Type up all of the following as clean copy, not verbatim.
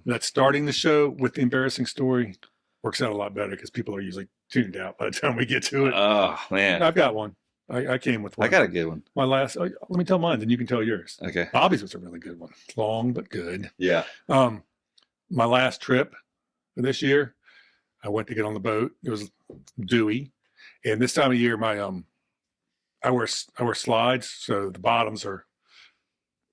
that starting the show with the embarrassing story works out a lot better because people are usually tuned out by the time we get to it. Oh, man. I've got one. I came with one. I got a good one. My last, let me tell mine, then you can tell yours. Okay. Bobby's was a really good one. Long, but good. Yeah. My last trip for this year, I went to get on the boat. It was dewy. And this time of year, I wear slides, so the bottoms are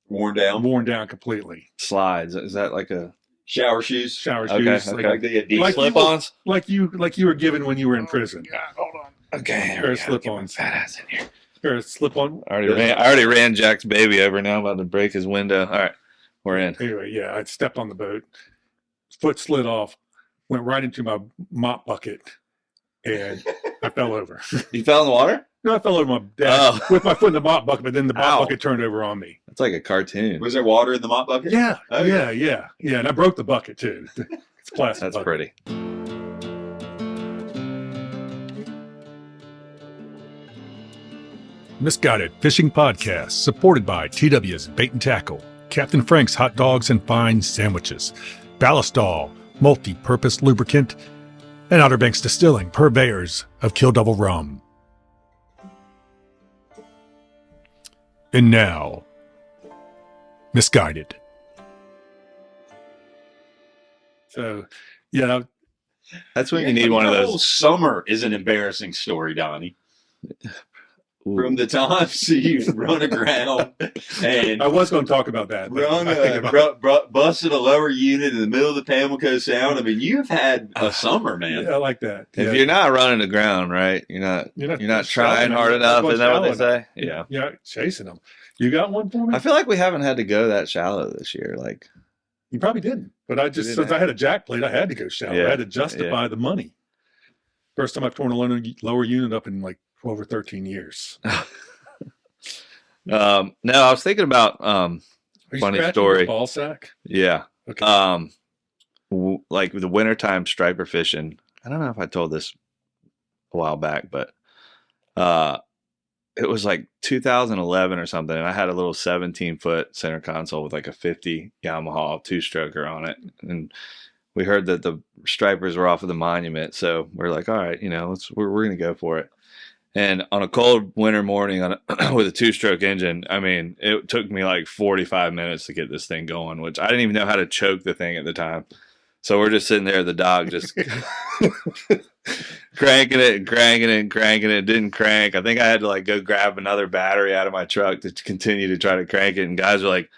worn down completely. Slides. Is that like a shower shoes? Shower Okay, shoes. okay. Like the Like slip-ons? Like you were given when you were in prison. God, hold on. Okay. Pair of slip-ons. Fat ass in here. Pair of slip-on. I already ran Jack's baby over now. I'm about to break his window. All right. We're in. Anyway, yeah, I stepped on the boat. Foot slid off. Went right into my mop bucket. And I fell over. You fell in the water? No, I fell over my deck with my foot in the mop bucket, but then the mop Ow. bucket turned over on me. That's like a cartoon. Was there water in the mop bucket? Yeah. Oh, yeah. And I broke the bucket too. It's plastic. That's bucket. pretty. Misguided Fishing Podcast, supported by TW's Bait and Tackle, Captain Frank's Hot Dogs and Fine Sandwiches, Ballastol, multi-purpose lubricant, and Outer Banks Distilling, purveyors of Kill Devil Rum. And now, Misguided. So, yeah. That's when you need one of The whole those. summer is an embarrassing story, Donnie. From the times you've run aground and I was going to talk about that. busted a lower unit in the middle of the Pamlico Sound. I mean, you've had a summer, man. Yeah, I like that. If you're not running the ground, right? You're not trying hard enough. Isn't that what they say? Yeah. Yeah, chasing them. You got one for me? I feel like we haven't had to go that shallow this year. Like, You probably didn't. But I just, We since didn't. I had a jack plate, I had to go shallow. Yeah, I had to justify the money. First time I've torn a lower unit up in like 12 or 13 years. no, I was thinking about Are you Funny scratching story. the ball sack? yeah. Okay. Like the wintertime striper fishing. I don't know if I told this a while back, but it was like 2011 or something, and I had a little 17-foot center console with like a 50 Yamaha two-stroker on it, and we heard that the stripers were off of the monument, so we're like, all right, we're gonna go for it. And on a cold winter morning with a two-stroke engine, I mean, it took me like 45 minutes to get this thing going, which I didn't even know how to choke the thing at the time. So we're just sitting there at the dock, just cranking it. It didn't crank. I think I had to like go grab another battery out of my truck to continue to try to crank it. And guys were like,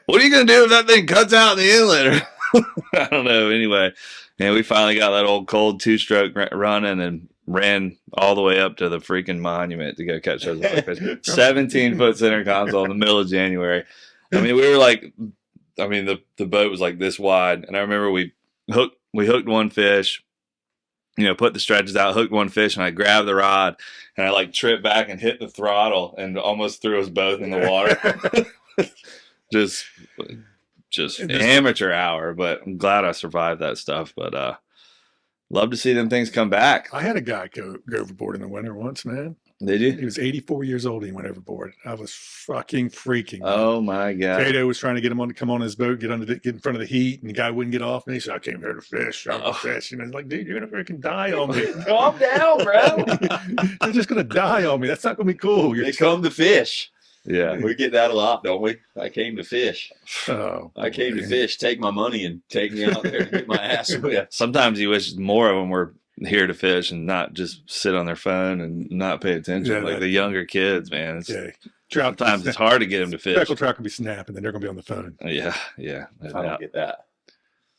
what are you going to do if that thing cuts out in the inlet? I don't know. Anyway, and we finally got that old cold two-stroke running and ran all the way up to the freaking monument to go catch those fish. 17-foot center console in the middle of January. I mean, we were like, the boat was like this wide, and I remember we hooked one fish, put the stretches out, hooked one fish, and I grabbed the rod, and I like tripped back and hit the throttle, and almost threw us both in the water. just amateur hour, but I'm glad I survived that stuff. But love to see them things come back. I had a guy go overboard in the winter once, man. Did you? He was 84 years old. And he went overboard. I was fucking freaking. Oh my God. Kato was trying to get him to come on his boat, get in front of the heat, and the guy wouldn't get off. And he said, I came here to fish. I'm going to fish. And I was like, dude, you're going to freaking die on me. Calm down, bro. You're just going to die on me. That's not going to be cool. They come to fish. Yeah. We get that a lot, don't we? I came to fish. Oh, I came to fish, take my money, and take me out there to get my ass whipped. Sometimes you wish more of them were here to fish and not just sit on their phone and not pay attention. Yeah, like the younger kids, man. Sometimes it's hard to get them to fish. Speckled trout can be snapping, then they're going to be on the phone. Yeah. I don't get that.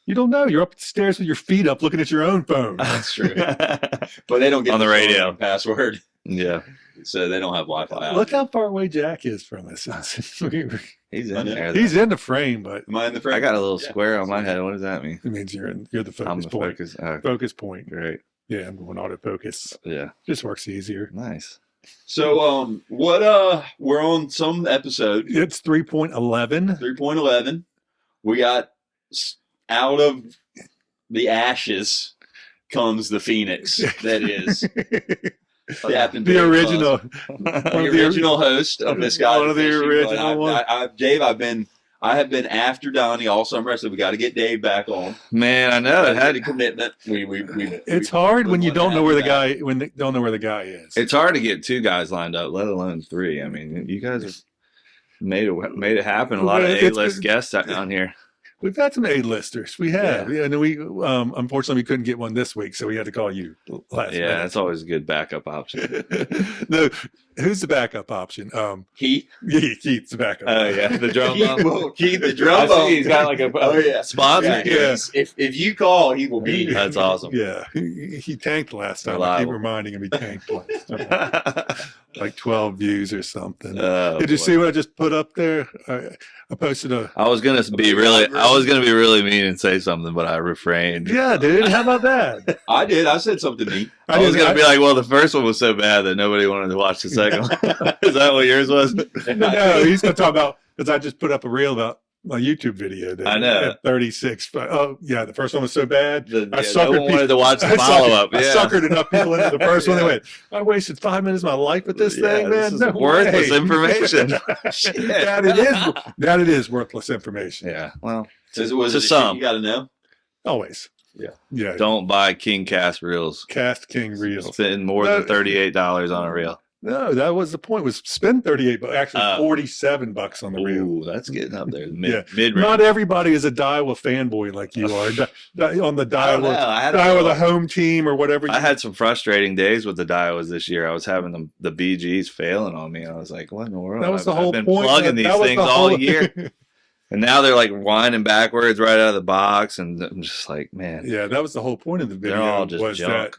You don't know. You're up the stairs with your feet up looking at your own phone. That's true. But they don't get on the radio password. Yeah. So they don't have Wi-Fi out. Look how far away Jack is from us. He's in there. He's in the frame, but Am I in the frame? I got a little square on my head. What does that mean? it means you're the focus I'm the point. focus. Oh, Focus point. great. Yeah, I'm going autofocus. Yeah. Just works easier. Nice. So we're on some episode. It's 3.11. 3.11. We got out of the ashes comes the phoenix that is Captain The original. the original host of Misguided One of the Fishing. original ones. Dave, I've been I have been after Donnie all summer. I said we got to get Dave back on. Man, I know it had a commitment. It's hard when you don't know where the guy don't know where the guy is. It's hard to get 2 guys lined up, let alone 3. I mean, you guys have made it happen. A lot of A-list guests on here. We've got some A-listers. We have. Yeah. And we unfortunately we couldn't get one this week, so we had to call you last minute. That's always a good backup option. No, who's the backup option? Keith. Yeah, Keith's the backup. Oh yeah, the drum bum. Keith, the drum bum. He's got like a sponsor. Yeah. If you call, he will be. That's awesome. Yeah, he tanked last time. Reliable. I keep reminding him he tanked last time. Like 12 views or something. Oh, Did you see what I just put up there? I posted a. I was gonna be really mean and say something, but I refrained. Yeah, dude. How about that? I did. I said something neat. I was gonna be like, well, the first one was so bad that nobody wanted to watch the second one. Is that what yours was? No, he's gonna talk about because I just put up a reel about my YouTube video. I know. At 36. Oh yeah, the first one was so bad. No one wanted to watch the follow up. I suckered enough people into the first one. They went, I wasted 5 minutes of my life with this thing, man. This is worthless information. That it is worthless information. Yeah. Well, was it some you got to know? Always. Yeah. Don't buy King Cast reels. Cast King reels. Spend more than $38 on a reel. No, that was the point. Was spend $38, but actually $47 on the reel. Ooh, that's getting up there. Mid Not everybody is a Daiwa fanboy like you are. On the Daiwa, the home team or whatever. I had some frustrating days with the Daiwas this year. I was having the BGs failing on me. I was like, what in the world? That was the whole point. I've been plugging these things all year. And now they're like winding backwards right out of the box. And I'm just like, man. Yeah, that was the whole point of the video. They're all just junk.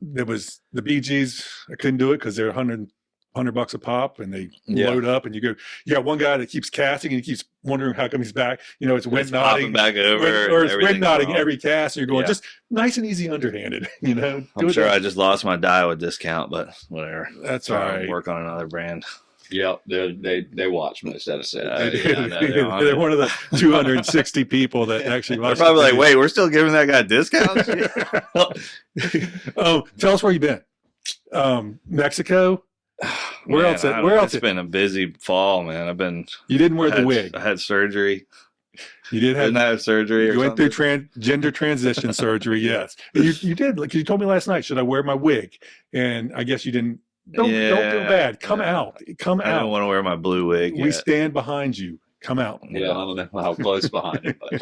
There was the BGs. I couldn't do it because they're $100 a pop, and they load up, and you got one guy that keeps casting, and he keeps wondering how come he's back. It's wind nodding back over, or it's wind nodding every cast. And you're going just nice and easy underhanded. I'm sure I just lost my Daiwa discount, but whatever. That's all right. Work on another brand. Yep, they watch most of it. They're one of the 260 people that actually watch. They're probably like, wait, we're still giving that guy discounts? Tell us where you've been. Mexico. Where else? It's been a busy fall, man. You didn't wear the wig. I had surgery. Didn't have surgery. You went through gender transition surgery. Yes, you did. Like you told me last night, should I wear my wig? And I guess you didn't. Don't feel bad. Come out. I don't want to wear my blue wig. We stand behind you. Come out. Yeah, I don't know how close behind it, but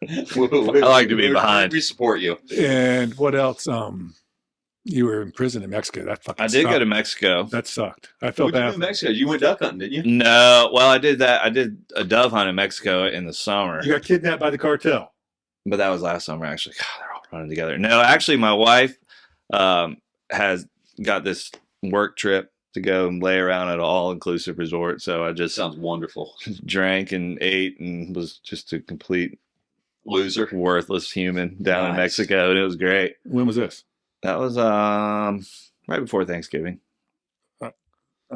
I like to be behind. We support you. And what else? You were in prison in Mexico. That fucking. I did go to Mexico. That sucked. I felt bad. In Mexico, you went duck hunting, didn't you? No. Well, I did that. I did a dove hunt in Mexico in the summer. You got kidnapped by the cartel. But that was last summer, actually. God, they're all running together. No, actually, my wife has got this work trip to go and lay around at an all-inclusive resort. So I just sounds wonderful. Drank and ate and was just a complete loser, worthless human down in Mexico, and it was great. When was this? That was right before Thanksgiving. I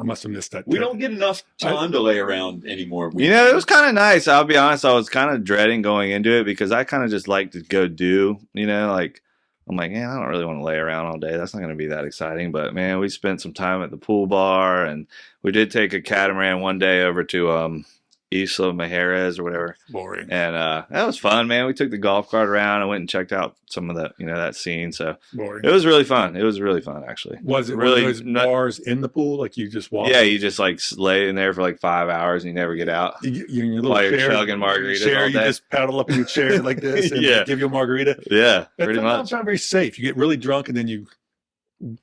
must have missed that. We don't get enough time to lay around anymore. It was kind of nice. I'll be honest. I was kind of dreading going into it because I kind of just like to go do, like, I'm like, I don't really want to lay around all day. That's not going to be that exciting. But, man, we spent some time at the pool bar, and we did take a catamaran one day over to Isla Mujeres or whatever. Boring. And that was fun, man. We took the golf cart around. I went and checked out some of the, that scene. So boring. It was really fun. It was really fun, actually. Was it really one of those bars in the pool? Like you just walk? Yeah, you just like lay in there for like 5 hours and you never get out. You in your little while chair, you're chugging margaritas all day. You just paddle up in your chair like this and give you a margarita. Yeah, pretty much. It's not very safe. You get really drunk and then you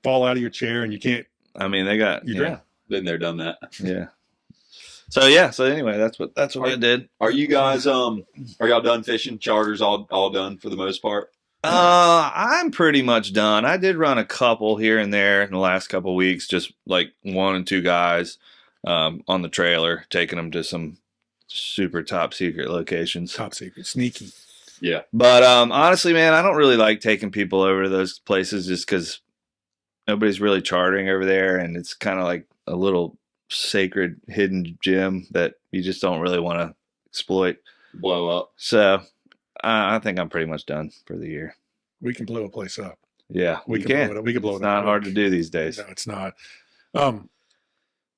fall out of your chair and you can't. I mean, they got you drown. Been there, done that. Yeah. So anyway, that's what I did. Are you guys are y'all done fishing? Charters all done for the most part? I'm pretty much done. I did run a couple here and there in the last couple of weeks, just like 1 and 2 guys on the trailer, taking them to some super top secret locations. Top secret, sneaky. Yeah. But honestly, man, I don't really like taking people over to those places just because nobody's really chartering over there, and it's kind of like a little sacred hidden gem that you just don't really want to exploit, blow up. So I think I'm pretty much done for the year. We can blow a place up. Yeah, we can blow it up. We can blow it up. It's not hard to do these days. No, it's not.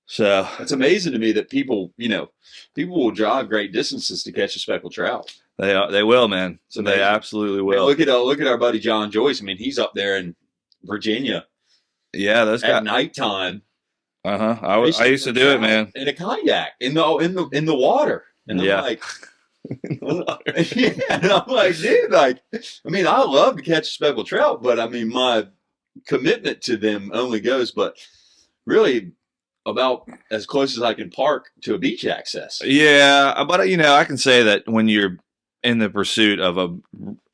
So it's amazing to me that people will drive great distances to catch a speckled trout. they will, man. So they amazing. absolutely I mean, will. look at our buddy John Joyce. I mean, he's up there in Virginia Yeah, those at guys. nighttime. I used to do it, man. In a kayak in the water, and I'm Yeah. like, yeah, and I'm like, dude, like, I mean, I love to catch a speckled trout, but I mean, my commitment to them only goes, but really about as close as I can park to a beach access. Yeah, but I can say that when you're in the pursuit of a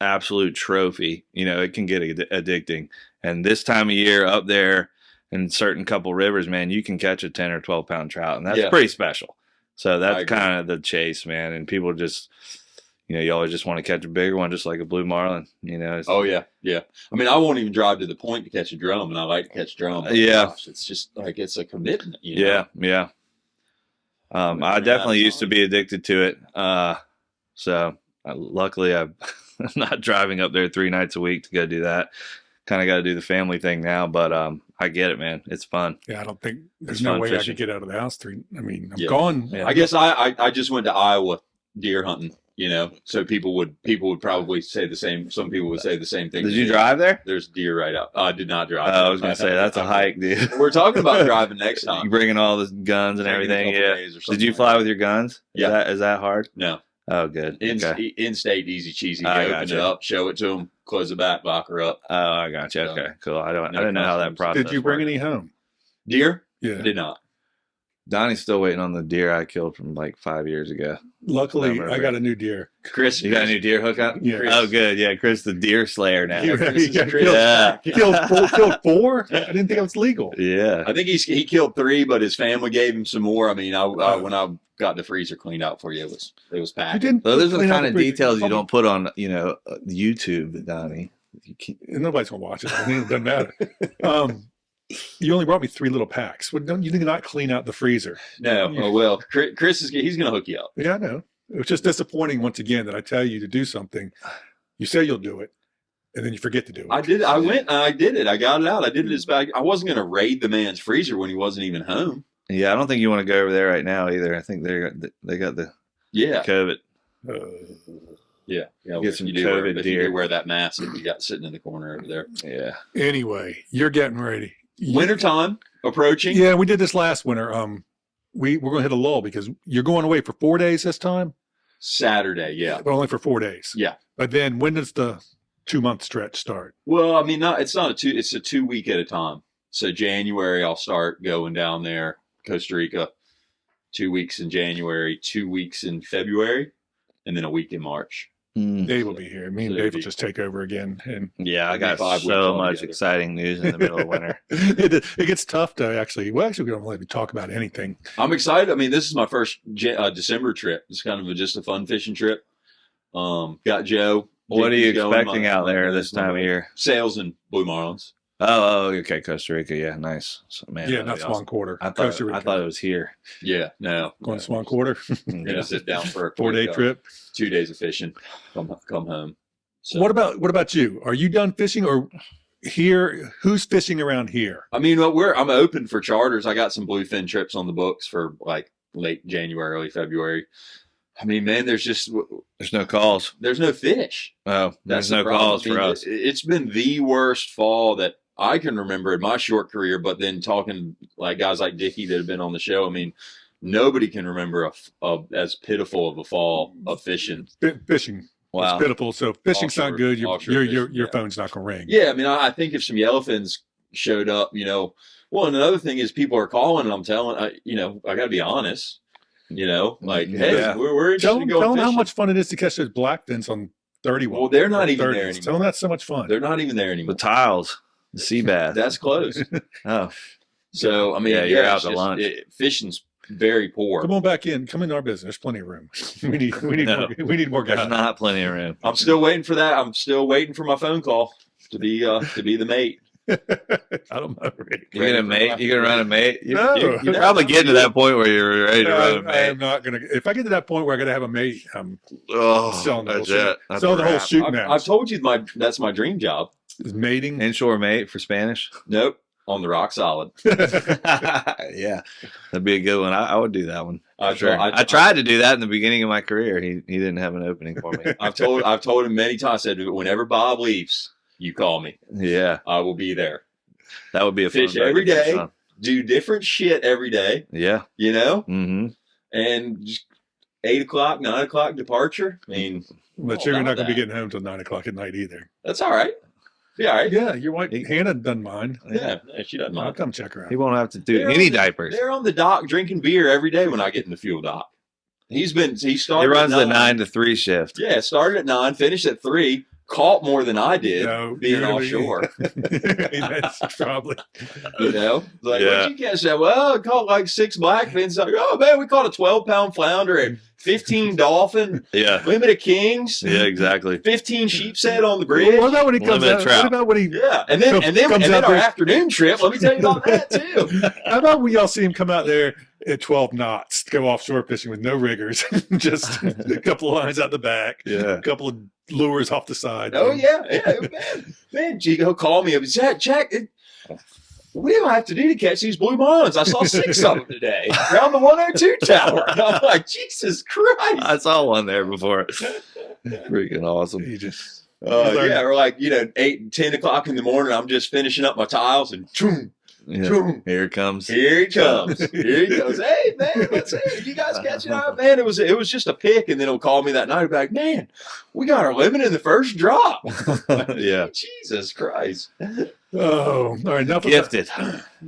absolute trophy, it can get addicting. And this time of year up there in certain couple rivers, man, you can catch a 10 or 12 pound trout, and that's pretty special. So that's kind of the chase, man. And people just, you always just want to catch a bigger one, just like a blue marlin, Oh yeah. I mean, I won't even drive to the point to catch a drum, and I like to catch drum. Yeah. Gosh, it's just like, it's a commitment. Yeah. I definitely used to be addicted to it. So luckily I'm not driving up there 3 nights a week to go do that. Kind of got to do the family thing now, but I get it, man. It's fun. Yeah, I don't think there's It's no fun way I fishing. could get out of the house I'm Yeah. gone. Yeah. I guess I just went to Iowa deer hunting, so people would probably say the same. Some people would say the same thing. Did you drive there? There's deer right out. I did not drive. I was going to say, that's a hike, dude. We're talking about driving next You time. bringing all the guns and Taking a everything. couple Yeah. days or something Did you like fly that. with your guns? Yeah. Is that hard? No. Oh, good. Okay. In-state, easy cheesy. You I open gotcha. it up, show it to them, close the back, lock her up. Oh, I got you. Okay, cool. I No didn't know how that customs. process Did you bring worked. any home? Deer? Yeah. I did not. Donnie's still waiting on the deer I killed from like 5 years ago. Luckily, No, I got a new deer. Chris, You got a new deer hookup? Yeah. Oh, good. Yeah, Chris, the deer slayer now. You- Chris is Yeah, Chris. Yeah. Killed 4? I didn't think it was legal. Yeah. I think he killed 3, but his family gave him some more. I mean, when I got the freezer cleaned out for you, it was You packed. didn't. So those are the clean out kind of fridge. details you don't put on, YouTube, Donnie. You can't- Nobody's gonna watch it. I mean, it doesn't matter. You only brought me 3 little packs. Well, don't you think not clean out the freezer? No, oh well. Chris he's going to hook you up. Yeah, I know. It was just disappointing once again that I tell you to do something, you say you'll do it, and then you forget to do it. I did. I went. I did it. I got it out. I did it as bad. I wasn't going to raid the man's freezer when he wasn't even home. Yeah, I don't think you want to go over there right now either. I think they got the Yeah. COVID. Yeah. Get some if you do wear- COVID if you deer. do wear that mask that you got sitting in the corner over there. Yeah. Anyway, you're getting ready. Wintertime approaching. Yeah, we did this last winter. We're going to hit a lull because you're going away for 4 days this time, Saturday. Yeah. but only for 4 days. Yeah. But then when does the 2-month stretch start? Well, I mean, it's not a 2. It's a 2 week at a time. So January, I'll start going down there, Costa Rica. 2 weeks in January, 2 weeks in February, and then a week in March. Dave will be here. Me and So Dave will it'd be- just take over again. And Yeah, I got 5 weeks so much altogether. exciting news in the middle of winter. it gets tough to actually. Well, actually, we don't let me talk about anything. I'm excited. I mean, this is my first December trip. It's kind of just a fun fishing trip. Got Joe. What are you He's going, expecting out there this time of year? Sales and blue marlins. Oh, okay, Costa Rica. Yeah, nice. So, man, Yeah, that'd not be Swan awesome. Quarter. I Costa Rica. thought it was here. Yeah, no. Going to Swan Quarter. We're gonna sit down for a 4-day quick, trip. 2 days of fishing. Come home. So, What about you? Are you done fishing or here? Who's fishing around here? I mean, I'm open for charters. I got some bluefin trips on the books for like late January, early February. I mean, man, there's There's no calls. no fish. Oh, there's the no problem. calls I mean, for us. It's been the worst fall that I can remember in my short career. But then talking like guys like Dickie that have been on the show, I mean, nobody can remember as pitiful of a fall of fishing. Fishing. Wow. It's pitiful. So fishing's Offshore- not good. Your offshore your fishing, yeah. phone's not going to ring. Yeah, I mean, I think if some yellowfins showed up, well, and another thing is people are calling, and I'm telling, I got to be honest, like, hey, Yeah. we're Tell interested them, in going how fishing. much fun it is to catch those blackfins on 31. Well, they're not or even 30s. there anymore. Tell them that's so much fun. They're not even there anymore. The tiles, the sea bass. That's close. Oh, So, I mean, Yeah, you're out it's to just- lunch. Fishing's very poor. Come on back in. Come into our business. There's plenty of room. We need No. more there's guys. not plenty of room. I'm still waiting for that. I'm still waiting for my phone call to be the mate. I don't know. Rick. You're gonna mate. You're gonna run a mate. No. You're probably getting to that point where you're ready to run a I mate. am not gonna. If I get to that point where I gotta have a mate, I'm Oh, selling the whole that's shoot. it. That's selling the a whole wrap. shoot I've match. told you that's my dream job. Is mating. Inshore mate for Spanish. Nope. on the rock solid. Yeah, that'd be a good one. I would do that one. I tried to do that in the beginning of my career. He didn't have an opening for me. I've told him many times. I said, whenever Bob leaves, you call me. Yeah, I will be there. that would be a fun Fish every to fish day. on. Do different shit every day. Yeah, You know, mm-hmm. and just 8 o'clock, 9 o'clock departure. I mean, But you're not going to be getting home till 9 o'clock at night either. that's all right. Be all right. Yeah, your wife Hannah doesn't mind. Yeah, she doesn't I'll mind. come check her out. He won't have to do They're any on the- diapers. They're on the dock drinking beer every day when I get in the fuel dock. He started. He runs at the 9 to 3 shift. Yeah, started at 9, finished at 3. Caught more than I did being you're- offshore. That's probably. You know, like, Yeah. what'd you catch that? Well, I caught like 6 blackfins. Like, oh man, we caught a 12-pound flounder and 15 dolphin, Yeah, limited kings, yeah, exactly. 15 sheepshead on the bridge. What about when he comes Limited out? trout. What about when he? Yeah, and then Comes out our there- afternoon trip. Let me tell you about that too. How about when y'all see him come out there at 12 knots, go offshore fishing with no riggers, just a couple of lines out the back, Yeah, a couple of lures off the side. Oh yeah, man. Chico called me up. Jack, what do I have to do to catch these blue marlins? I saw 6 of them today around the 102 tower. And I'm like, Jesus Christ! I saw one there before. Freaking awesome. He just. Yeah, or like 8 and 10 o'clock in the morning. I'm just finishing up my tiles and choom, Yeah. choom. Here it comes. Here he comes. Here he goes. Hey man, let's see. You guys catching up, man? It was just a pick, and then he'll call me that night. He'll be like, man, we got our limit in the first drop. Yeah. Jesus Christ. Oh, all right. Enough Gifted.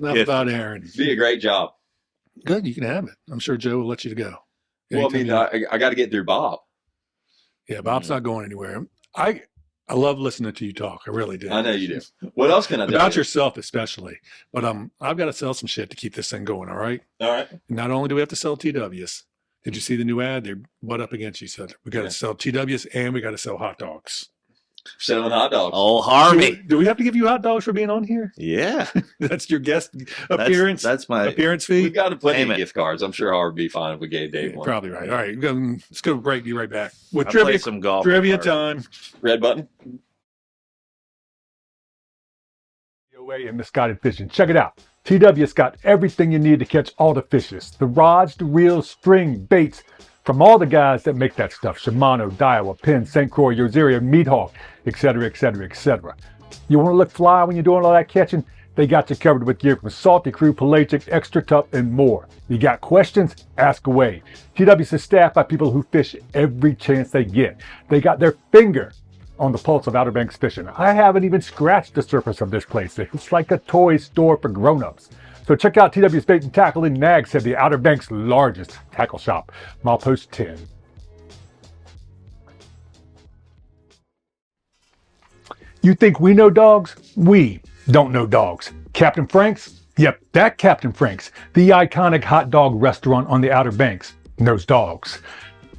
about Aaron. Be a great job. Good, you can have it. I'm sure Joe will let you go. Well, I mean, I got to get through Bob. Yeah, Bob's not going anywhere. I love listening to you talk. I really do. I know you do. What else can I do? About yourself especially. But I've got to sell some shit to keep this thing going, all right? All right. Not only do we have to sell TWs. Did you see the new ad? They butt up against you. Said we got to sell TWs and we got to sell hot dogs. Selling hot dogs. Oh, Harvey. Do we have to give you hot dogs for being on here? Yeah. That's your guest appearance. That's my. appearance We've fee. got plenty of Payment. gift cards. I'm sure Howard would be fine if we gave Dave one. Probably right. All right, let's go break. Be right back with I play trivia. some golf. Trivia time. Red button. away in Misguided Fishing. Check it out. TW's got everything you need to catch all the fishes. The rods, the reels, string, baits, from all the guys that make that stuff. Shimano, Daiwa, Penn, St. Croix, Yoseria, Meat Hawk, etc., etc., etc. You want to look fly when you're doing all that catching? They got you covered with gear from Salty Crew, Pelagic, Extra Tough, and more. You got questions? Ask away. TW's is staffed by people who fish every chance they get. They got their finger on the pulse of Outer Banks fishing. I haven't even scratched the surface of this place. It's like a toy store for grown-ups. So check out TW's Bait and Tackle in Nags Head, the Outer Banks' largest tackle shop. Milepost 10. You think we know dogs? We don't know dogs. Captain Frank's? Yep, that Captain Frank's, the iconic hot dog restaurant on the Outer Banks, knows dogs.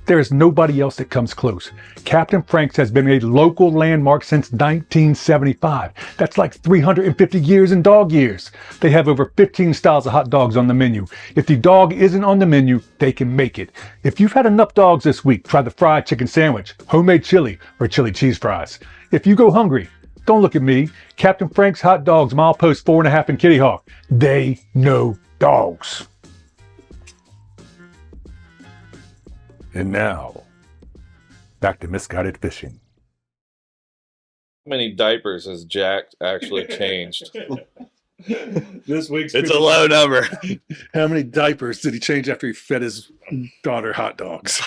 There's nobody else that comes close. Captain Frank's has been a local landmark since 1975. That's like 350 years in dog years. They have over 15 styles of hot dogs on the menu. If the dog isn't on the menu, they can make it. If you've had enough dogs this week, try the fried chicken sandwich, homemade chili, or chili cheese fries. If you go hungry, don't look at me. Captain Frank's Hot Dogs, Milepost 4.5 in Kitty Hawk. They know dogs. And now, back to Misguided Fishing. How many diapers has Jack actually changed? This week's It's a low number. How many diapers did he change after he fed his daughter hot dogs?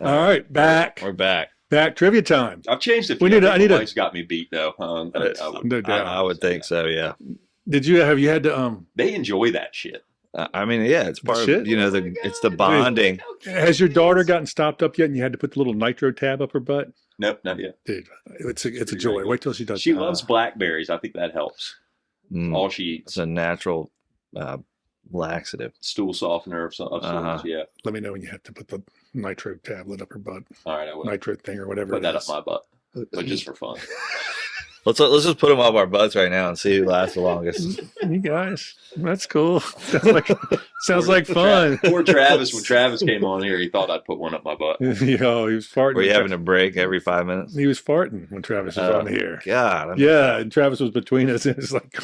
All right, back. We're back. Back trivia time. I've changed it. I need a- Wife's got me beat though. No doubt. I would think so. Yeah. Have you had to They enjoy that shit. I mean, yeah, it's part Shit. of it's the bonding. has your daughter gotten stopped up yet and you had to put the little nitro tab up her butt? Nope, not yet. Dude, it's a joy. Wait till she does. She loves blackberries. I think that helps. Mm, All she eats. it's a natural laxative. Stool softener of some sorts. Yeah. Let me know when you have to put the nitro tablet up her butt. All right, I will. Nitro thing or whatever. Put it that up is. my butt, but just for fun. Let's just put them up our butts right now and see who lasts the longest. You guys, that's cool. Sounds like fun. Poor Travis. When Travis came on here, he thought I'd put one up my butt. He was farting. Were you having a break every 5 minutes? He was farting when Travis was on here. God. Yeah, and Travis was between us, and it's like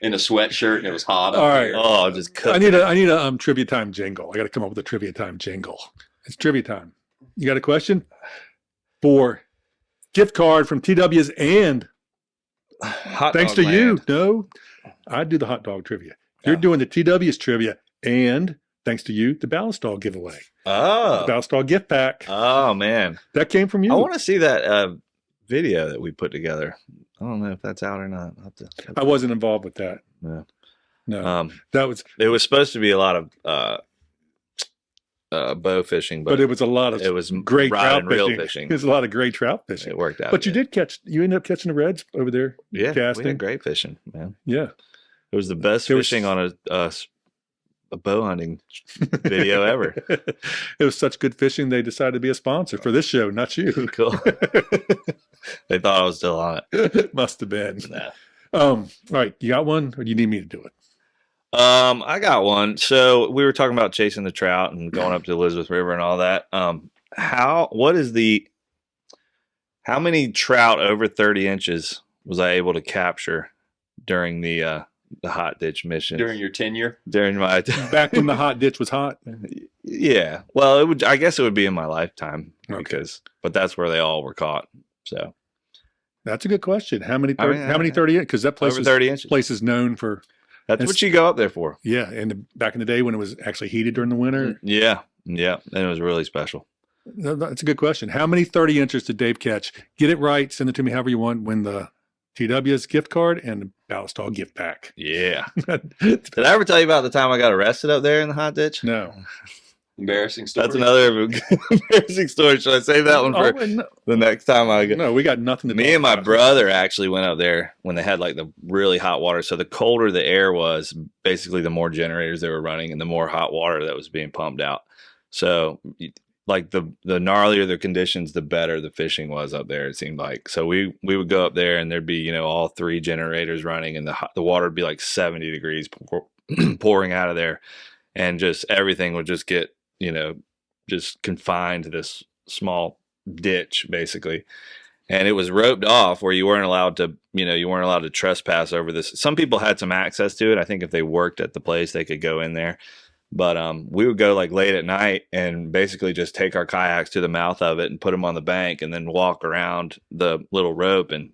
in a sweatshirt, and it was hot. All right. Oh, just cut. I need a trivia time jingle. I got to come up with a trivia time jingle. It's trivia time. You got a question? For gift card from TW's and Hot thanks dog to you. land. No, I do the hot dog trivia. You're doing the TW's trivia and thanks to you, the ballast dog giveaway. The Oh. ballast dog gift pack. Oh, man. That came from you. I want to see that video that we put together. I don't know if that's out or not. I'll have to. I wasn't involved with that. No. No, that was. It was supposed to be a lot of bow fishing, But it was a lot of it was great rod trout and reel fishing. fishing. There's a lot of great trout fishing. It worked out. But you good. you ended up catching the reds over there. Yeah, we casting. had great fishing, man. Yeah. It was the best There was- fishing on a bow hunting video ever. It was such good fishing. They decided to be a sponsor for this show, not you. Cool. They thought I was still on it. Must have been. Nah. All right. You got one or do you need me to do it? I got one. So we were talking about chasing the trout and going up to Elizabeth River and all that. How many trout over 30 inches was I able to capture during the hot ditch mission? During your tenure? During my Back when the hot ditch was hot? Yeah. Well, I guess it would be in my lifetime Okay. but that's where they all were caught. So That's a good question. How many 30, I mean, how many 30 because that over 30 inches. place is known for That's what you go up there for. yeah, and back in the day when it was actually heated during the winter. Yeah. Yeah. And it was really special. That's a good question. How many 30 inches did Dave catch? Get it right. Send it to me however you want. Win the TW's gift card and the ballast dog gift pack. Yeah. Did I ever tell you about the time I got arrested up there in the hot ditch? No. Embarrassing story. That's another embarrassing story. Should I save that one for no, the next time I go? no, we got nothing to Me talk and my about. brother actually went up there when they had like the really hot water. So the colder the air was, basically the more generators they were running and the more hot water that was being pumped out. So like the gnarlier the conditions, the better the fishing was up there, it seemed like. So we would go up there and there'd be, all 3 generators running and the water would be like 70 degrees pouring out of there. And just everything would just get, just confined to this small ditch basically. And it was roped off where you weren't allowed to trespass over this. Some people had some access to it. I think if they worked at the place, they could go in there. But we would go like late at night and basically just take our kayaks to the mouth of it and put them on the bank and then walk around the little rope and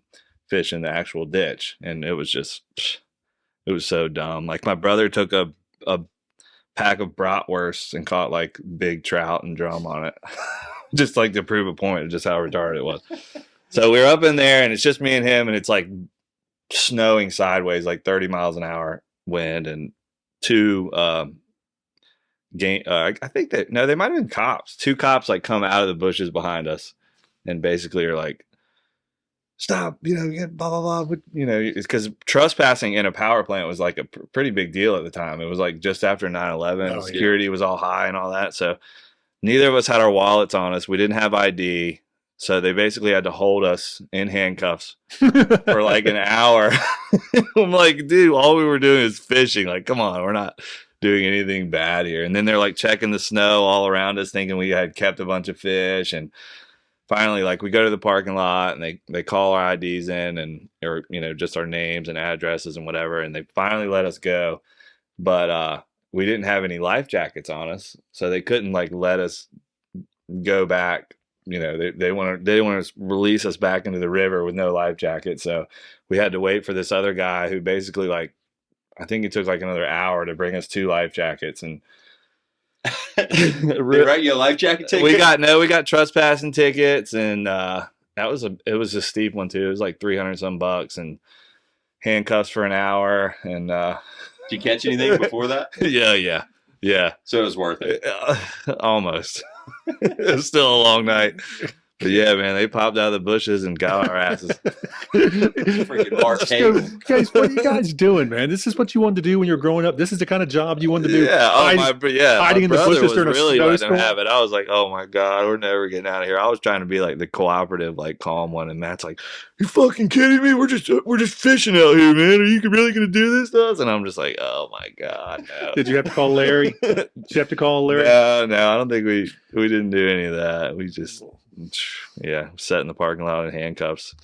fish in the actual ditch. And it was so dumb. Like my brother took a pack of bratwursts and caught like big trout and drum on it. Just like to prove a point of just how retarded it was. So we were up in there and it's just me and him and it's like snowing sideways, like 30 miles an hour wind and 2 I think they might have been cops. 2 cops like come out of the bushes behind us and basically are like, stop, blah, blah, blah. It's because trespassing in a power plant was like a pretty big deal at the time. It was like just after 9/11, security was all high and all that. So neither of us had our wallets on us. We didn't have ID. So they basically had to hold us in handcuffs for like an hour. I'm like, dude, all we were doing is fishing. Like, come on, we're not doing anything bad here. And then they're like checking the snow all around us, thinking we had kept a bunch of fish. And finally, like we go to the parking lot and they call our IDs in and, or, just our names and addresses and whatever. And they finally let us go. But we didn't have any life jackets on us. So they couldn't like let us go back. They want to release us back into the river with no life jacket. So we had to wait for this other guy who basically like, I think it took like another hour to bring us 2 life jackets and They write you a life jacket ticket? we got trespassing tickets and it was a steep one too. It was like $300 some bucks and handcuffs for an hour and Did you catch anything before that? yeah. So it was worth it. Almost. It was still a long night. But yeah, man, they popped out of the bushes and got our asses. Freaking arcade. Guys, what are you guys doing, man? This is what you wanted to do when you were growing up. This is the kind of job you wanted to do. Yeah, hiding in the brother bushes was during a really letting snowstorm. them have it. I was like, oh my god, we're never getting out of here. I was trying to be like the cooperative, like calm one, and Matt's like, you fucking kidding me? We're just fishing out here, man. Are you really gonna do this to us? And I'm just like, oh my god, no. Did you have to call Larry? Did you have to call Larry? No, I don't think we didn't do any of that. We just sat in the parking lot in handcuffs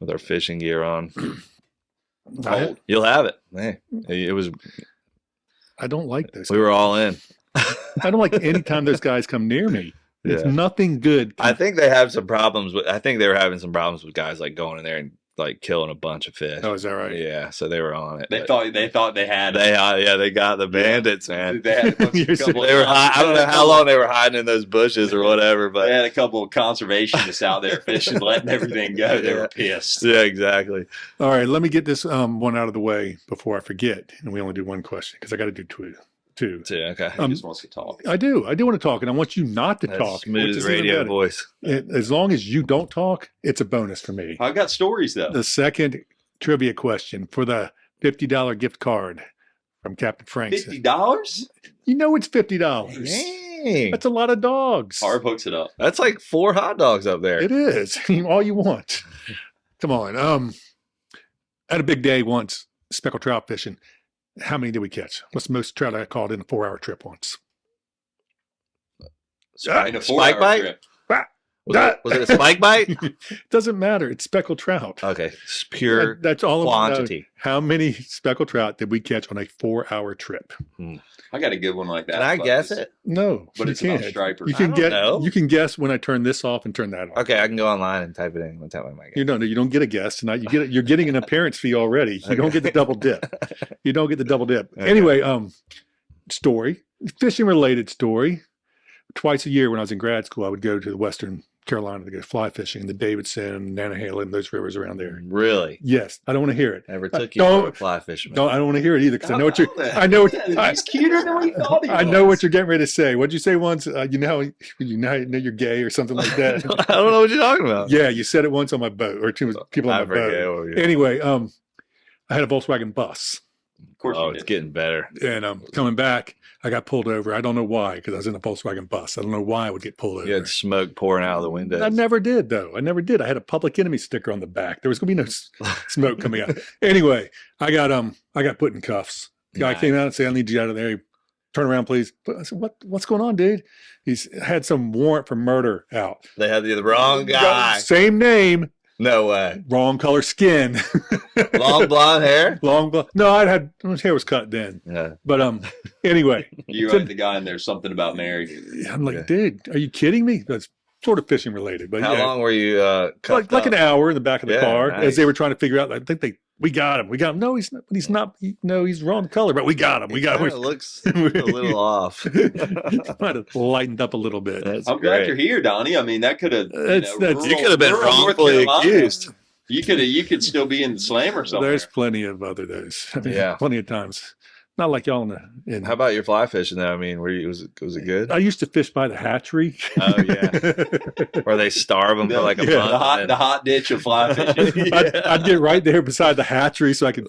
with our fishing gear on. You'll have it. Hey, it was. I don't like those. We were all in. I don't like any time those guys come near me. It's Yeah. nothing good. I think they have some problems with. I think they were having some problems with guys like going in there and like killing a bunch of fish. Oh, is that right? Yeah, so they were on it. They but thought they had. they got the bandits, man. They had a bunch You're of couple They were. I don't know how long they were hiding in those bushes or whatever, They but had a couple of conservationists out there fishing, letting everything go. They Yeah. were pissed. yeah, exactly. All right, let me get this one out of the way before I forget. And we only do one question because I got to do two. Yeah, okay. He just wants to talk. I do want to talk, and I want you not to That's talk. which smooth is even radio better. voice. As long as you don't talk, it's a bonus for me. I got stories though. The second trivia question for the $50 gift card from Captain Frank's. $50? You know it's $50. Dang, That's a lot of dogs. Harp hooks it up. that's like 4 hot dogs up there. It is. All you want. Come on. I had a big day once, speckled trout fishing. How many did we catch? What's the most trout I caught in a 4-hour trip once? In a Spike 4-hour bite? trip. Was it a spike bite? Doesn't matter. It's speckled trout. Okay, it's pure That's all I want to know. quantity. How many speckled trout did we catch on a 4-hour trip? I got a good one like that. Can I but guess it's- it? No, But you it's about can't. stripers. You can I don't get. know. You can guess when I turn this off and turn that on. Okay, I can go online and type it in. What's that one? You don't get a guess tonight. You get. You're getting an appearance fee already. You don't Okay. get the double dip. You don't get the double dip. Okay. Anyway, story, fishing related story. Twice a year when I was in grad school, I would go to the Western Carolina to go fly fishing, the Davidson, Nantahala, and those rivers around there. Really? Yes, I don't want to hear it. Never took you Don't- for a fly fishing. No, I don't want to hear it either because I know what you're. that. I know what. He's cuter than we thought he was. I know what you're getting ready to say. What'd you say once? You know you're gay or something like that. I don't know what you're talking about. Yeah, you said it once on my boat or two people on I my forget boat. what you're- Anyway, I had a Volkswagen bus, Of course Oh, you it's did. getting better. and coming back, I got pulled over. I don't know why because I was in a Volkswagen bus. I don't know why I would get pulled over. You had smoke pouring out of the windows. I never did though. I never did. I had a Public Enemy sticker on the back. There was going to be no smoke coming out. Anyway, I got put in cuffs. The guy Nice. came out and said, "I need you out of there. Turn around, please." I said, "What's going on, dude?" He's had some warrant for murder out. They had the wrong guy. Same name, No way. wrong color skin. Long blonde hair. No, my hair was cut then. Yeah. But anyway, You write the guy in there something about Mary. I'm like, Yeah. dude, are you kidding me? That's sort of fishing related. But How yeah, long were you cuffed like an up? hour in the back of the Yeah, car nice. as they were trying to figure out. I think we got him. No, he's not. But he's not. No, he's wrong color. But we got him. We got him. Kinda looks a little off. Might have lightened up a little bit. That's I'm great. glad you're here, Donnie. I mean, that could have. You could have been wrongfully accused. You could still be in the slam or something. There's plenty of other those. I mean, Yeah. plenty of times. Not like y'all in. How about your fly fishing though? I mean, was it good? I used to fish by the hatchery. Oh yeah. Where they starve them for like a Yeah. month. the hot ditch of fly fishing. I'd get right there beside the hatchery so I could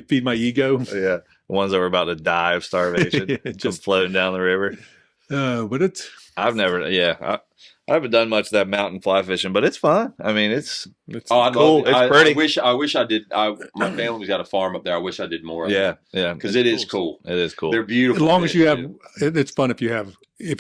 feed my ego. Yeah, the ones that were about to die of starvation, Just- just floating down the river. But it's I've never, I haven't done much of that mountain fly fishing, but it's fun. I mean, it's Oh, I'd Cool. love it. It's pretty. I wish I did. My family's got a farm up there. I wish I did more of it. yeah, Because it is cool. It is cool. They're beautiful. as long as fish, you have. too. It's fun if you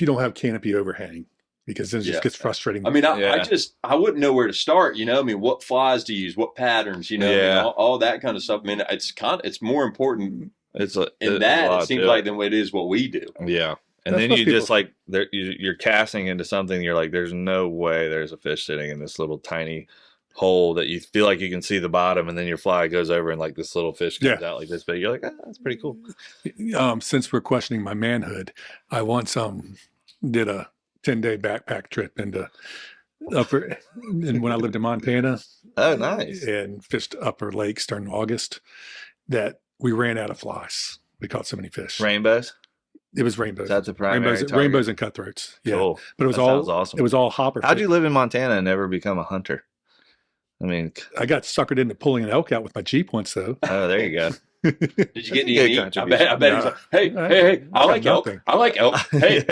don't have canopy overhang because then it just Yeah. gets frustrating. I mean, Yeah. I wouldn't know where to start. I mean, what flies to use, what patterns, I mean, Yeah. all that kind of stuff. I mean, it's more important It's in that it seems like than what it is what we do. yeah. And That's then what you people- just like you're casting into something. You're like, there's no way there's a fish sitting in this little tiny hole that you feel like you can see the bottom, and then your fly goes over and like this little fish comes out like this big. You're like, that's pretty cool. Since we're questioning my manhood, I once did a 10-day backpack trip into upper, and when I lived in Montana Oh, nice. and fished upper lakes during August, that we ran out of flies. We caught so many fish. Rainbows. It was rainbows. That's the primary target. Rainbows and cutthroats. Yeah, Cool. but it was That all sounds awesome. It was all hopper. How'd you live in Montana and never become a hunter? I mean, I got suckered into pulling an elk out with my Jeep once, though. oh, there you go. Did you get any Good meat? contribution. I bet No. he's like, hey, I like elk. nothing. I like elk. Hey.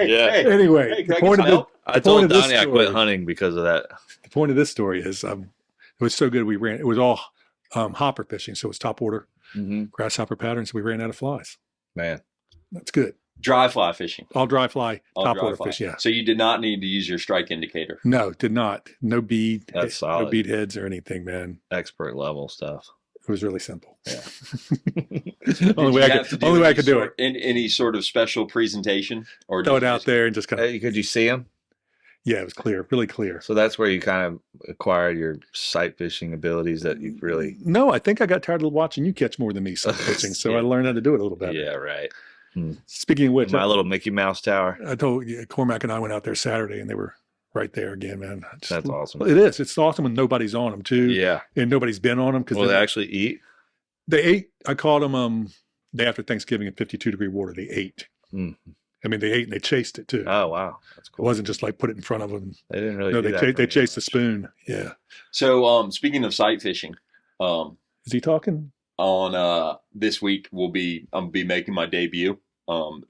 Yeah. Anyway, Hey, the can I point get of some elk? I the point told of this Donnie I quit story- hunting because of that. The point of this story is it was so good. It was all hopper fishing, so it was top order Mm-hmm. grasshopper patterns. We ran out of flies. Man. That's good. Dry fly fishing. All dry fly, All top dry order fly. fish. Yeah. So you did not need to use your strike indicator. No, did not. No bead. That's No solid. bead heads or anything, man. Expert level stuff. It was really simple. Yeah. only way I could do it. Any sort of special presentation, or Throw did it you out just- there and just kind of. Could you see them? Yeah, it was clear, really clear. So that's where you kind of acquired your sight fishing abilities that you really. No, I think I got tired of watching you catch more than me sight fishing, so Yeah. I learned how to do it a little better. Yeah, right. Speaking of which, My little Mickey Mouse tower. I told Cormac and I went out there Saturday, and they were right there again, man. That's awesome. It is. It's awesome when nobody's on them too, Yeah. and nobody's been on them because Will they actually eat? they ate. I caught them day after Thanksgiving in 52-degree water. They ate. Mm. I mean, they ate and they chased it too. Oh, wow. That's It cool. wasn't just like put it in front of them. They didn't really No, do they that cha- for they me chased the much. spoon. Yeah. So, speaking of sight fishing, Is he talking? on this week I'm be making my debut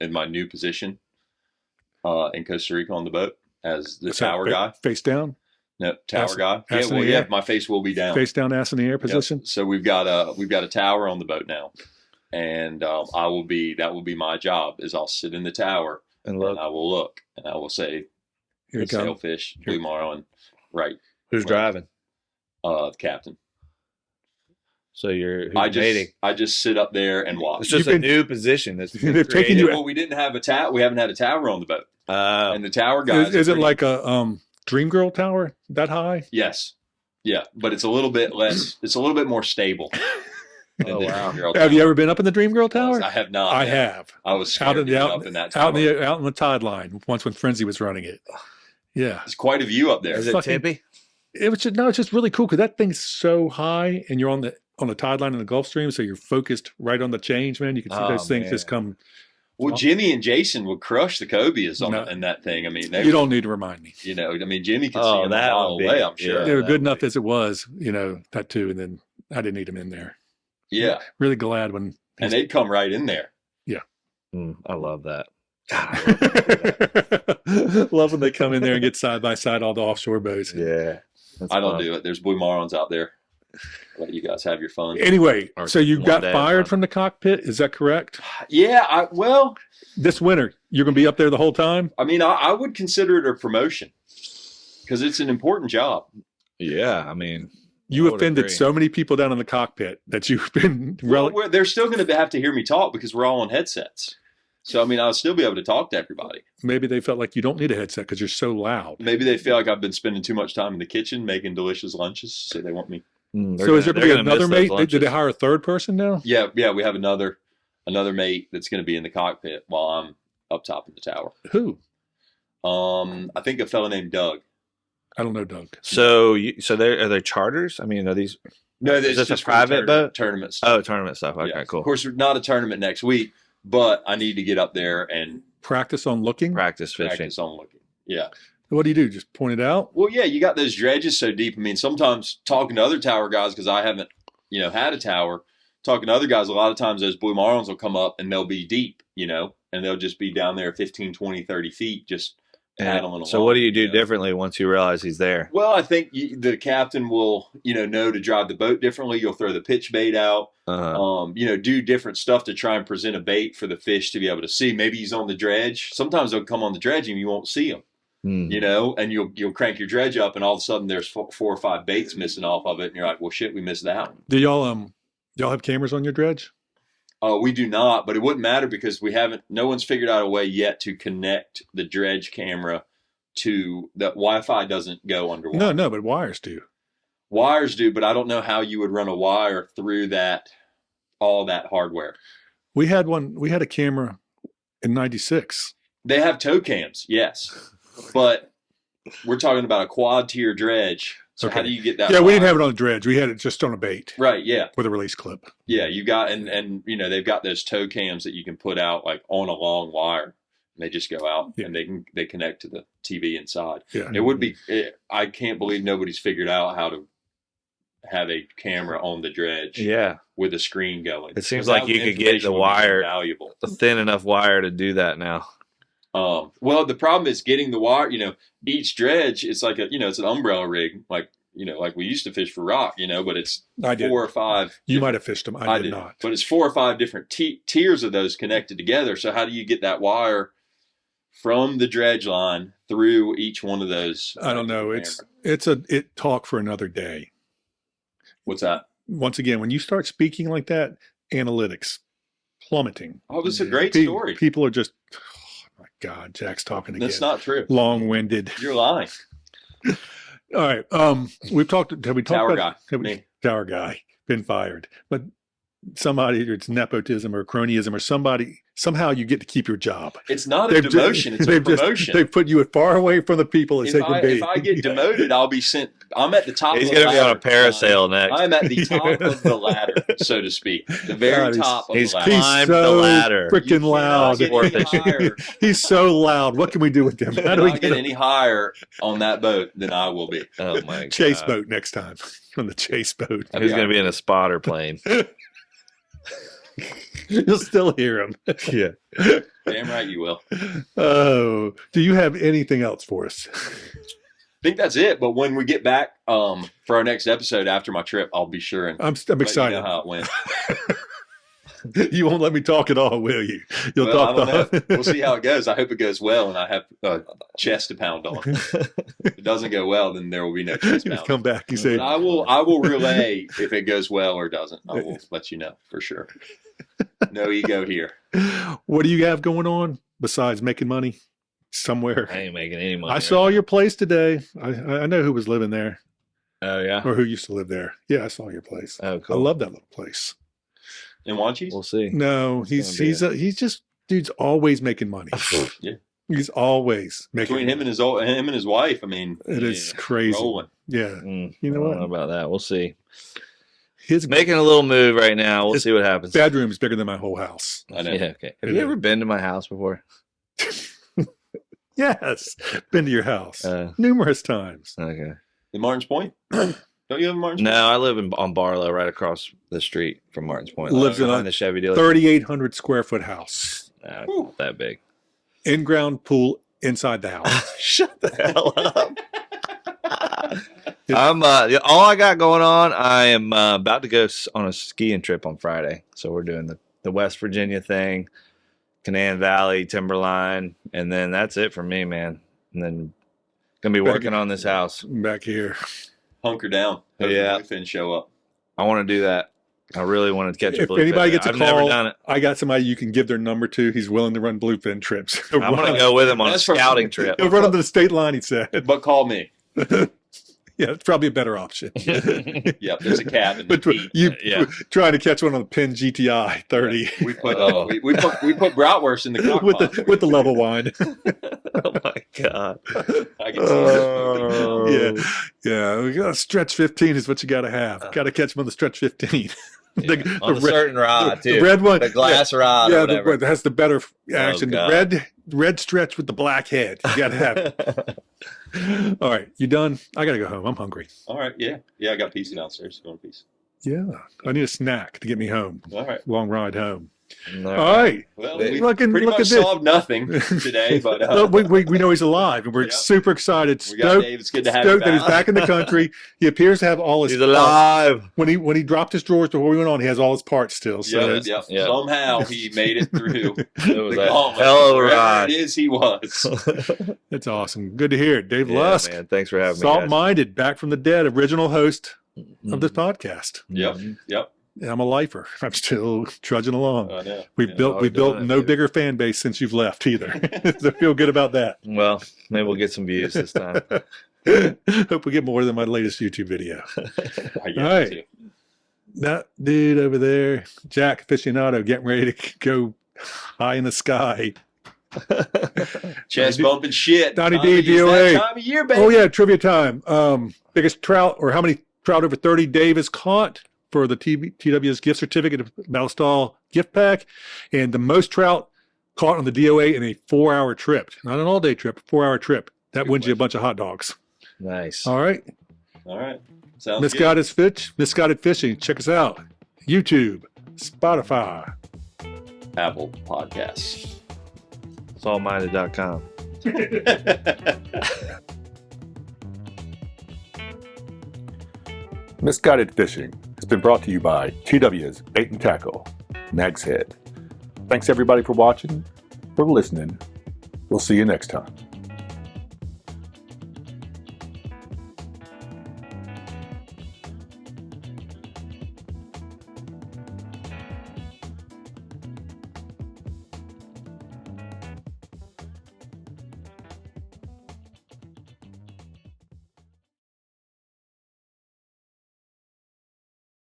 in my new position in Costa Rica on the boat as the What's that, tower guy. Face down. No, tower Ass- guy. ass in the air? My face will be down. Face down, ass in the air Yep. position. So we've got a tower on the boat now, and that will be my job. Is I'll sit in the tower And look, and I will look and I will say Here it comes. sailfish, blue marlin, right? who's driving? The captain. So you're I mating. just sit up there and watch. It's just You've a been- new position. That's been They've taken created. you- Well, we didn't have a tower. We haven't had a tower on the boat, Oh, and the tower guys. Is are it pretty- like a Dream Girl tower that high? Yes. Yeah, but it's a little bit less. It's a little bit more stable. than Oh, the wow. Dream Girl Have you tower ever been up in the Dream Girl tower? I have not. I yet. have. I was scared Out in to the get out, up in that tower. out in the tide line once when Frenzy was running it. Yeah, It's quite a view up there. is it fucking- tippy? it was it's just really cool because that thing's so high and you're on the tide line in the Gulf Stream, so you're focused right on the change, man. You can see Oh, those things man. just come. Well, Jimmy and Jason would crush the cobias No. in that thing. I mean, they, You don't need to remind me. You know, I mean, Jimmy could Oh, see them a that mile would be- away. I'm sure. yeah. They were that good would enough be- as it was, that too. And then I didn't need them in there. Yeah, Really glad when. and they'd come right in there. I love that. Love when they come in there and get side by side all the offshore boats. Yeah. That's I don't fun. do it. There's blue marlins out there. Let you guys have your fun. Anyway, Or so you one got day, fired huh? from the cockpit. Is that correct? Yeah, well, This winter, you're going to be up there the whole time? I mean, I would consider it a promotion because it's an important job. Yeah, I mean, You I would offended agree. so many people down in the cockpit that you've been Well, they're still going to have to hear me talk because we're all on headsets. So, I mean, I'll still be able to talk to everybody. maybe they felt like you don't need a headset because you're so loud. Maybe they feel like I've been spending too much time in the kitchen making delicious lunches, so they want me. So is there going to be another mate? Did they hire a third person now? Yeah, we have another mate that's going to be in the cockpit while I'm up top in the tower. Who? I think a fellow named Doug. I don't know, Doug. So are there charters? I mean, are these? No, Is this this a just for private boat? tournament stuff. Oh, tournament stuff. Okay, Yeah. cool. Of course, not a tournament next week, but I need to get up there and Practice on looking? Practice fishing. practice on looking. Yeah. What do you do? Just point it out? Well, yeah, you got those dredges so deep. I mean, sometimes talking to other tower guys, because I haven't, had a tower, talking to other guys, a lot of times those blue marlins will come up and they'll be deep, and they'll just be down there 15, 20, 30 feet just paddling along. So what do you do know? differently once you realize he's there? Well, I think the captain will, know to drive the boat differently. You'll throw the pitch bait out, do different stuff to try and present a bait for the fish to be able to see. Maybe he's on the dredge. Sometimes they'll come on the dredge and you won't see them. Hmm. And you'll crank your dredge up, and all of a sudden there's 4 or 5 baits missing off of it, and you're like, well, shit, we missed that one. Do y'all have cameras on your dredge? We do not, but it wouldn't matter because no one's figured out a way yet to connect the dredge camera to the Wi-Fi. Doesn't go underwater. No, but wires do. Wires do, but I don't know how you would run a wire through all that hardware. We had a camera in 96. They have tow cams, yes, but we're talking about a quad tier dredge. So how Okay. do you get that? Yeah, we didn't wire? have it on the dredge. We had it just on a bait Right. Yeah. with a release clip. Yeah. You got and they've got those tow cams that you can put out like on a long wire, and they just go out Yeah. and they connect to the TV inside. Yeah. It would be. I can't believe nobody's figured out how to have a camera on the dredge. Yeah. With a screen going. It seems That like you could get information the would be wire, valuable. a thin enough wire to do that now. Well, the problem is getting the wire. Each dredge, it's like it's an umbrella rig, like we used to fish for rock, but it's I did. 4 or 5. You might have fished them. I did not. But it's 4 or 5 different tiers of those connected together. So how do you get that wire from the dredge line through each one of those? I don't know. It talk for another day. What's that? Once again, when you start speaking like that, analytics plummeting. Oh, this is a great Pe- story. People are just, oh my God, Jack's talking again. That's not true. Long-winded. You're lying. All right. We've talked. Have we talked Tower about guy. Me. Tower guy been fired? But somebody, it's nepotism or cronyism or somebody. Somehow you get to keep your job. It's not a demotion. It's a promotion. They put you as far away from the people as they can be. If I get demoted, I'll be sent. I'm at the top. He's of the going to be on a ladder. parasail next. I'm at the top of the ladder, so to speak. The very God, top of the he's ladder. climbed He's the so ladder. freaking loud. You cannot get any higher. He's so loud. What can we do with him? How do we Not get get him? any higher on that boat than I will be. Oh, my God. Chase boat next time? On the chase boat. He's going to be in a spotter plane. You'll still hear him. Yeah. Damn right you will. Oh, do you have anything else for us? I think that's it. But when we get back for our next episode after my trip, I'll be sure and I'm let excited. you know how it went. You won't let me talk at all, will you? You'll Well, talk I don't know. We'll see how it goes. I hope it goes well, and I have a chest to pound on. If it doesn't go well, then there will be no chest You pound. come back and say, But I will relay if it goes well or doesn't. I will let you know for sure. No ego here. what do you have going on besides making money somewhere? I ain't making any money. I saw your place today. I know who was living there Oh, yeah. or who used to live there. Yeah, I saw your place. Oh, I cool. love that little place. And Wanchis? We'll see. No, he's just dude's always making money. Yeah. He's always making Between him money. and his wife, I mean, It is crazy. rolling. Yeah. You You know I what? don't know about that. We'll see. His Making a little move right now. We'll His see what happens. bedroom is bigger than my whole house. I know. Yeah, okay. Have It you is. ever been to my house before? Yes. Been to your house Uh, numerous times. okay. In Martin's Point? Don't you live in Martin's No, Point? I live on Barlow, right across the street from Martin's Point. Lives in behind a the Chevy dealer. 3,800 square foot house. Not that big. In-ground pool inside the house. Shut the hell up. I'm all I got going on. I am about to go on a skiing trip on Friday, so we're doing the West Virginia thing, Canaan Valley, Timberline, and then that's it for me, man. And then gonna be working on this house. Back here. Hunker down. Hope Yeah. the bluefin show up. I want to do that. I really want to catch a If bluefin. anybody gets a I've never call, done it. I got somebody you can give their number to. He's willing to run bluefin trips. I'm gonna go with him on a That's from- scouting trip. He'll run them to the state line, he said. But call me. Yeah, it's probably a better option. Yep, there's a cabin. But you Yeah. trying to catch one on the Penn GTI 30 We put Oh. we put bratwurst in the crock with pot. the level wine. Oh my god. I can see it. Oh. Yeah. We got stretch 15 is what you got to have. Got to catch them on the stretch 15. The, On a certain rod the too. red one, The glass rod. yeah, or whatever. that has the better action. God. The red stretch with the black head. You got to have it. All right, you done? I got to go home. I'm hungry. All right, yeah. Yeah, I got pizza downstairs. You want a piece? Yeah, I need a snack to get me home. All right. Long ride home. No. All right. Well, Look we at- pretty look much at this. solved nothing today, but Well, we know he's alive, and we're Yep. super excited. we got Stoked, Dave. It's good to have you stoked that he's back. back in the country. He appears to have all his He's alive. When he dropped his drawers before we went on, he has all his parts still. So Yep, it's- yep. Yep. Somehow he made it through It was the a gauntlet. hell of a Wherever ride. it is he was. it's awesome. Good to hear it. Dave Yeah, Lusk, man. Thanks for having me. guys. Saltminded, back from the dead, original host of this podcast. Yep, yep. And I'm a lifer. I'm still trudging along. I know. We've Yeah. built we're doing it, no dude. bigger fan base since you've left either. So I feel good about that. Well, maybe we'll get some views this time. Hope we get more than my latest YouTube video. I get All it, right. too. That dude over there, Jack Aficionado, getting ready to go high in the sky. Chest bumping shit. Donnie D, It's that DOA. time of year, baby. Oh, yeah, trivia time. Biggest trout, or how many trout over 30 Dave has caught for the TW's gift certificate of Ballastall gift pack, and the most trout caught on the DOA in a 4-hour trip. Not an all-day trip, 4-hour trip. That Good wins you a question. bunch of hot dogs. Nice. All right. All right. Sounds Misguided Fishing. Check us out. YouTube, Spotify. good. Apple Podcasts. Saltminded.com. Misguided Fishing has been brought to you by TW's Bait and Tackle, Nag's Head. Thanks everybody for watching, for listening. We'll see you next time.